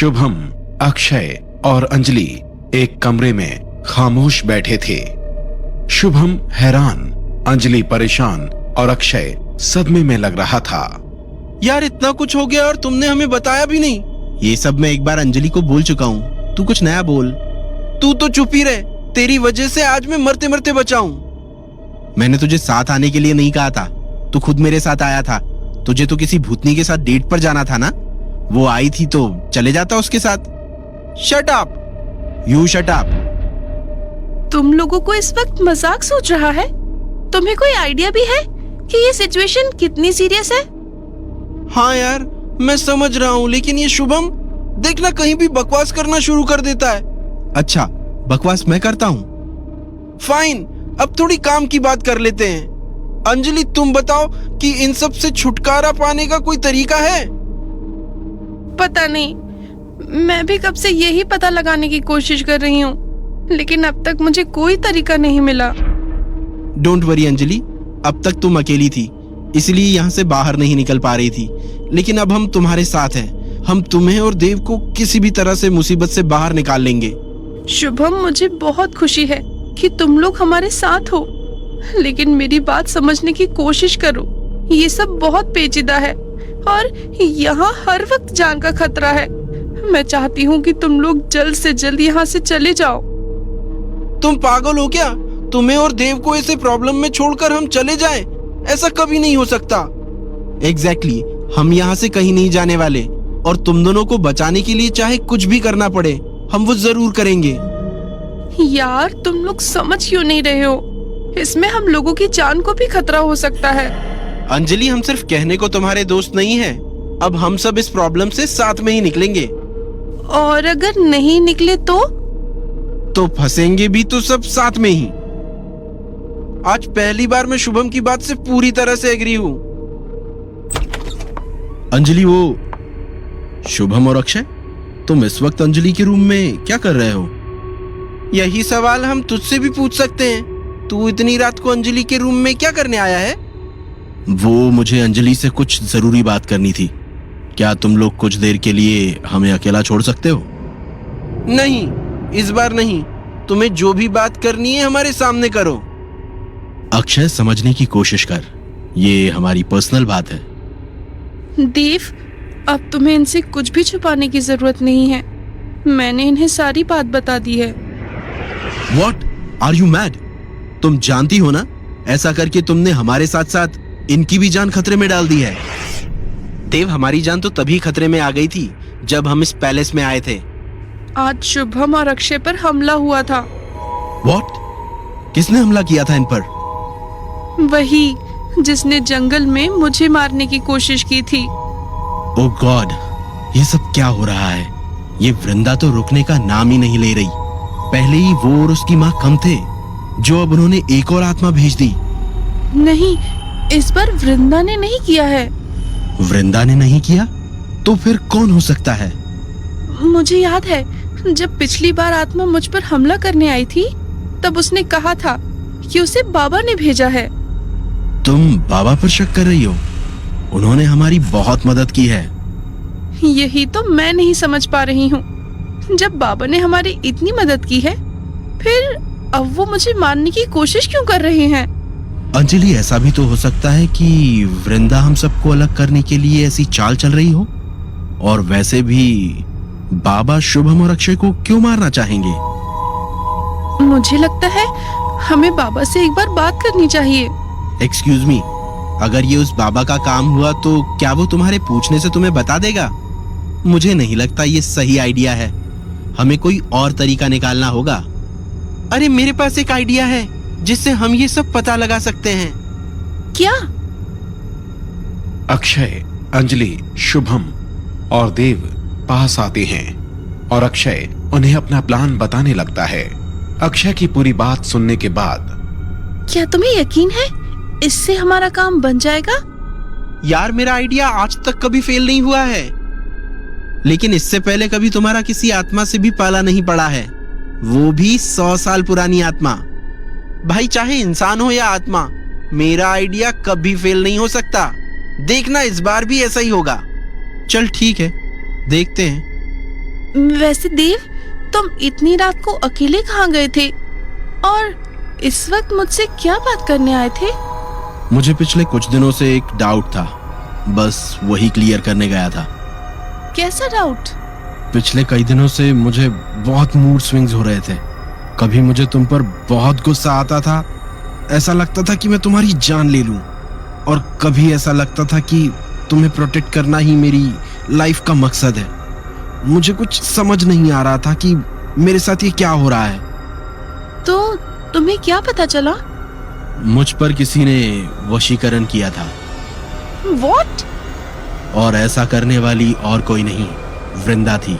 शुभम, अक्षय और अंजलि एक कमरे में खामोश बैठे थे। शुभम हैरान, अंजलि परेशान और अक्षय सदमे में लग रहा था। यार इतना कुछ हो गया और तुमने हमें बताया भी नहीं। ये सब मैं एक बार अंजलि को बोल चुका हूँ, तू कुछ नया बोल। तू तो चुप ही रहे, तेरी वजह से आज मैं मरते मरते बचा हूँ। मैंने तुझे साथ आने के लिए नहीं कहा था, तू खुद मेरे साथ आया था। तुझे तो किसी भूतनी के साथ डेट पर जाना था ना, वो आई थी तो चले जाता उसके साथ। Shut up, you shut up. तुम लोगों को इस वक्त मजाक सोच रहा है? तुम्हें कोई आइडिया भी है कि ये सिचुएशन कितनी सीरियस है? हाँ यार मैं समझ रहा हूँ, लेकिन ये शुभम देखना कहीं भी बकवास करना शुरू कर देता है। अच्छा बकवास मैं करता हूँ? फाइन, अब थोड़ी काम की बात कर लेते हैं। अंजलि तुम बताओ कि इन सब से छुटकारा पाने का कोई तरीका है? पता नहीं, मैं भी कब से यही पता लगाने की कोशिश कर रही हूँ, लेकिन अब तक मुझे कोई तरीका नहीं मिला। डोंट वरी अंजलि, अब तक तुम अकेली थी इसलिए यहाँ से बाहर नहीं निकल पा रही थी, लेकिन अब हम तुम्हारे साथ हैं। हम तुम्हें और देव को किसी भी तरह से मुसीबत से बाहर निकाल लेंगे। शुभम, मुझे बहुत खुशी है कि तुम लोग हमारे साथ हो, लेकिन मेरी बात समझने की कोशिश करो। ये सब बहुत पेचीदा है और यहाँ हर वक्त जान का खतरा है। मैं चाहती हूँ कि तुम लोग जल्द से जल्द यहाँ से चले जाओ। तुम पागल हो क्या? तुम्हें और देव को ऐसे प्रॉब्लम में छोड़कर हम चले जाएं? ऐसा कभी नहीं हो सकता। एग्जैक्टली, हम यहाँ से कहीं नहीं जाने वाले और तुम दोनों को बचाने के लिए चाहे कुछ भी करना पड़े हम वो जरूर करेंगे। यार तुम लोग समझ क्यों नहीं रहे हो? इसमें हम लोगों की जान को भी खतरा हो सकता है। अंजलि हम सिर्फ कहने को तुम्हारे दोस्त नहीं हैं। अब हम सब इस प्रॉब्लम से साथ में ही निकलेंगे। और अगर नहीं निकले तो फंसेंगे भी तो सब साथ में ही। आज पहली बार मैं शुभम की बात से पूरी तरह से एग्री हूँ। अंजलि, वो शुभम और अक्षय, तुम इस वक्त अंजलि के रूम में क्या कर रहे हो? यही सवाल हम तुझसे भी पूछ सकते हैं। तू इतनी रात को अंजलि के रूम में क्या करने आया है? वो मुझे अंजलि से कुछ जरूरी बात करनी थी। क्या तुम लोग कुछ देर के लिए हमें अकेला छोड़ सकते हो? नहीं, इस बार नहीं। तुम्हें जो भी बात करनी है हमारे सामने करो। अक्षय, समझने की कोशिश कर, ये हमारी पर्सनल बात है। देव, अब तुम्हें इनसे कुछ भी छुपाने की जरूरत नहीं है। मैंने इन्हें सारी बात बता दी है। What? Are you mad? तुम जानती हो ना, ऐसा करके तुमने हमारे साथ साथ इनकी भी जान खतरे में डाल दी है। देव, हमारी जान तो तभी खतरे में आ गई थी जब हम इस पैलेस में आए थे। आज शुभम और अक्षय पर हमला हुआ था। What? किसने हमला किया था इन पर? वही जिसने जंगल में मुझे मारने की कोशिश की थी। ओह गॉड, ये सब क्या हो रहा है? ये वृंदा तो रुकने का नाम ही नहीं ले रही। पहले ही वो और उसकी माँ कम थे, जो अब उन्होंने एक और आत्मा भेज दी। नहीं, इस बार वृंदा ने नहीं किया है। वृंदा ने नहीं किया? तो फिर कौन हो सकता है? मुझे याद है, जब पिछली बार आत्मा मुझ पर हमला करने आई थी, तब उसने कहा था कि उसे बाबा ने भेजा है। तुम बाबा पर शक कर रही हो? उन्होंने हमारी बहुत मदद की है। यही तो मैं नहीं समझ पा रही हूँ। जब बाबा ने हमारी इतनी मदद की है, फिर अब वो मुझे मारने की कोशिश क्यों कर रहे हैं? अंजलि, ऐसा भी तो हो सकता है कि वृंदा हम सबको अलग करने के लिए ऐसी चाल चल रही हो। और वैसे भी बाबा शुभम और अक्षय को क्यों मारना चाहेंगे? मुझे लगता है हमें बाबा से एक बार बात करनी चाहिए। एक्सक्यूज मी, अगर ये उस बाबा का काम हुआ तो क्या वो तुम्हारे पूछने से तुम्हें बता देगा? मुझे नहीं लगता ये सही आइडिया है। हमें कोई और तरीका निकालना होगा। अरे मेरे पास एक आइडिया है जिससे हम ये सब पता लगा सकते हैं। क्या? अक्षय, अंजलि, शुभम और देव पास आते हैं और अक्षय उन्हें अपना प्लान बताने लगता है। अक्षय की पूरी बात सुनने के बाद, क्या तुम्हें यकीन है इससे हमारा काम बन जाएगा? यार मेरा आइडिया आज तक कभी फेल नहीं हुआ है, लेकिन इससे पहले कभी तुम्हारा किसी आत्मा से भी पाला नहीं पड़ा है, वो भी 100 साल पुरानी आत्मा। भाई चाहे इंसान हो या आत्मा, मेरा आइडिया कभी फेल नहीं हो सकता। देखना इस बार भी ऐसा ही होगा। चल ठीक है, देखते हैं। वैसे देव, तुम इतनी रात को अकेले कहाँ गए थे और इस वक्त मुझसे क्या बात करने आए थे? मुझे पिछले कुछ दिनों से एक डाउट था, बस वही क्लियर करने गया था। कैसा डाउट? पिछले कई दिनों से मुझे बहुत मूड स्विंग्स हो रहे थे। कभी मुझे तुम पर बहुत गुस्सा आता था, ऐसा लगता था कि मैं तुम्हारी जान ले लूं, और कभी ऐसा लगता था कि तुम्हें प्रोटेक्ट करना ही मेरी लाइफ का मकसद है। मुझे कुछ समझ नहीं आ रहा था कि मेरे साथ ये क्या हो रहा है। तो तुम्हें क्या पता चला? मुझ पर किसी ने वशीकरण किया था। What? और ऐसा करने वाली और कोई नहीं, वृंदा थी।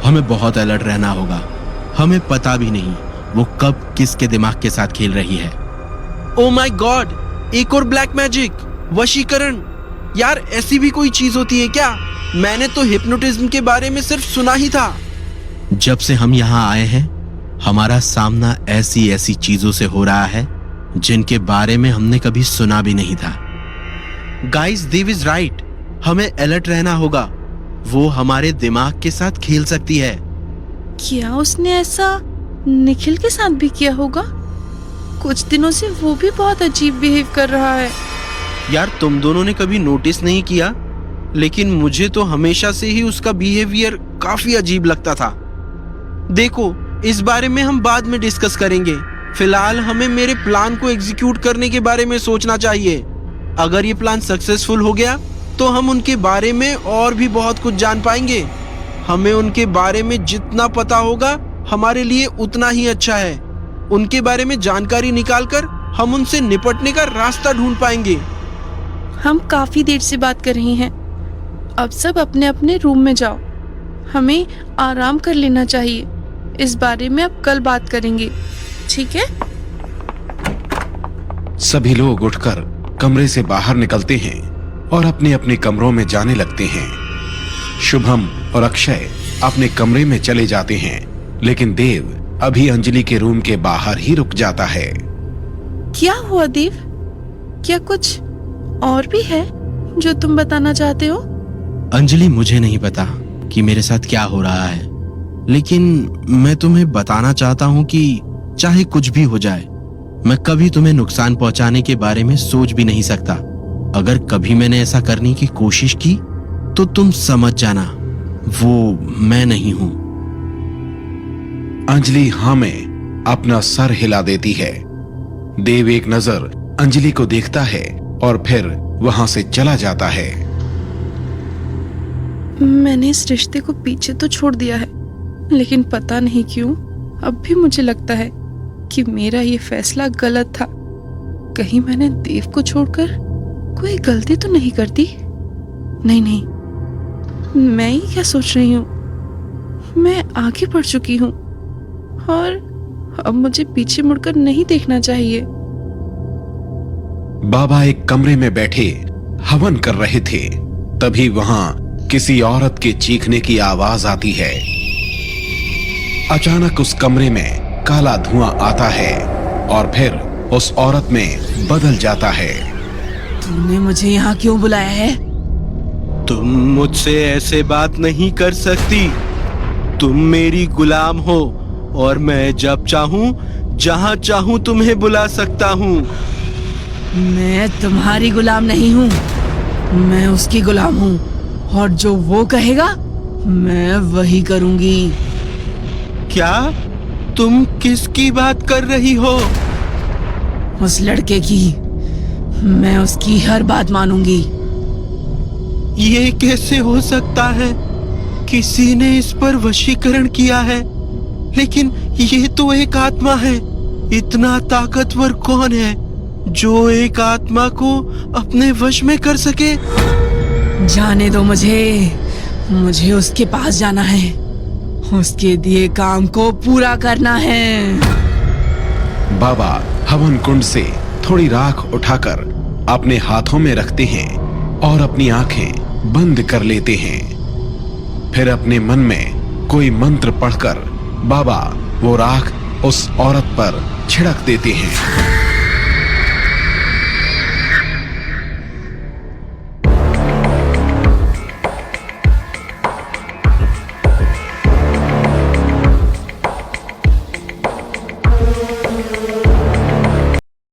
हमें बहुत अलर्ट रहना होगा। हमें पता भी नहीं वो कब किसके दिमाग के साथ खेल रही है। ओ माय गॉड, एक और ब्लैक मैजिक, वशीकरण। यार, ऐसी भी कोई चीज होती है क्या? मैंने तो हिप्नोटिज्म के बारे में सिर्फ सुना ही था। जब से हम यहाँ आए हैं, हमारा सामना ऐसी ऐसी चीजों से हो रहा है जिनके बारे में हमने कभी सुना भी नहीं था। गाइस, देव इज राइट, हमें अलर्ट रहना होगा। वो हमारे दिमाग के साथ खेल सकती है। क्या उसने ऐसा निखिल के साथ भी किया होगा? कुछ दिनों से वो भी बहुत अजीब बिहेव कर रहा है। यार, तुम दोनों ने कभी नोटिस नहीं किया, लेकिन मुझे तो हमेशा से ही उसका बिहेवियर काफी अजीब लगता था। देखो, इस बारे में हम बाद में डिस्कस करेंगे। फिलहाल हमें मेरे प्लान को एग्जीक्यूट करने के बारे में सोचना चाहिए। अगर ये प्लान सक्सेसफुल हो गया तो हम उनके बारे में और भी बहुत कुछ जान पाएंगे। हमें उनके बारे में जितना पता होगा हमारे लिए उतना ही अच्छा है। उनके बारे में जानकारी निकालकर हम उनसे निपटने का रास्ता ढूंढ पाएंगे। हम काफी देर से बात कर रहे हैं। अब सब अपने अपने रूम में जाओ। हमें आराम कर लेना चाहिए। इस बारे में अब कल बात करेंगे, ठीक है? सभी लोग उठकर कमरे से बाहर निकलते हैं और अपने अपने कमरों में जाने लगते हैं। शुभम और अक्षय अपने कमरे में चले जाते हैं, लेकिन देव अभी अंजलि के रूम के बाहर ही रुक जाता है। क्या हुआ देव? क्या कुछ और भी है जो तुम बताना चाहते हो? अंजलि, मुझे नहीं पता कि मेरे साथ क्या हो रहा है, लेकिन मैं तुम्हें बताना चाहता हूँ कि चाहे कुछ भी हो जाए, मैं कभी तुम्हें नुकसान पहुंचाने के बारे में सोच भी नहीं सकता। अगर कभी मैंने ऐसा करने की कोशिश की तो तुम समझ जाना, वो मैं नहीं हूं। अंजलि हाँ में अपना सर हिला देती है। देव एक नजर अंजलि को देखता है और फिर वहां से चला जाता है। मैंने इस रिश्ते को पीछे तो छोड़ दिया है, लेकिन पता नहीं क्यों अब भी मुझे लगता है कि मेरा ये फैसला गलत था। कहीं मैंने देव को छोड़कर कोई गलती तो नहीं कर दी? नहीं, मैं ही क्या सोच रही हूँ। मैं आगे बढ़ चुकी हूँ और अब मुझे पीछे मुड़कर नहीं देखना चाहिए। बाबा एक कमरे में बैठे हवन कर रहे थे, तभी वहां किसी औरत के चीखने की आवाज आती है। अचानक उस कमरे में काला धुआं आता है और फिर उस औरत में बदल जाता है। तूने मुझे यहाँ क्यों बुलाया है? तुम मुझसे ऐसे बात नहीं कर सकती। तुम मेरी गुलाम हो और मैं जब चाहूं जहां चाहूं तुम्हें बुला सकता हूं। मैं तुम्हारी गुलाम नहीं हूँ, मैं उसकी गुलाम हूँ, और जो वो कहेगा मैं वही करूंगी। क्या? तुम किसकी बात कर रही हो? उस लड़के की। मैं उसकी हर बात मानूंगी। ये कैसे हो सकता है? किसी ने इस पर वशीकरण किया है, लेकिन ये तो एक आत्मा है। इतना ताकतवर कौन है जो एक आत्मा को अपने वश में कर सके? जाने दो मुझे उसके पास जाना है, उसके दिए काम को पूरा करना है। बाबा हवन कुंड से थोड़ी राख उठाकर अपने हाथों में रखते हैं और अपनी आंखें बंद कर लेते हैं। फिर अपने मन में कोई मंत्र पढ़कर बाबा वो राख उस औरत पर छिड़क देते हैं।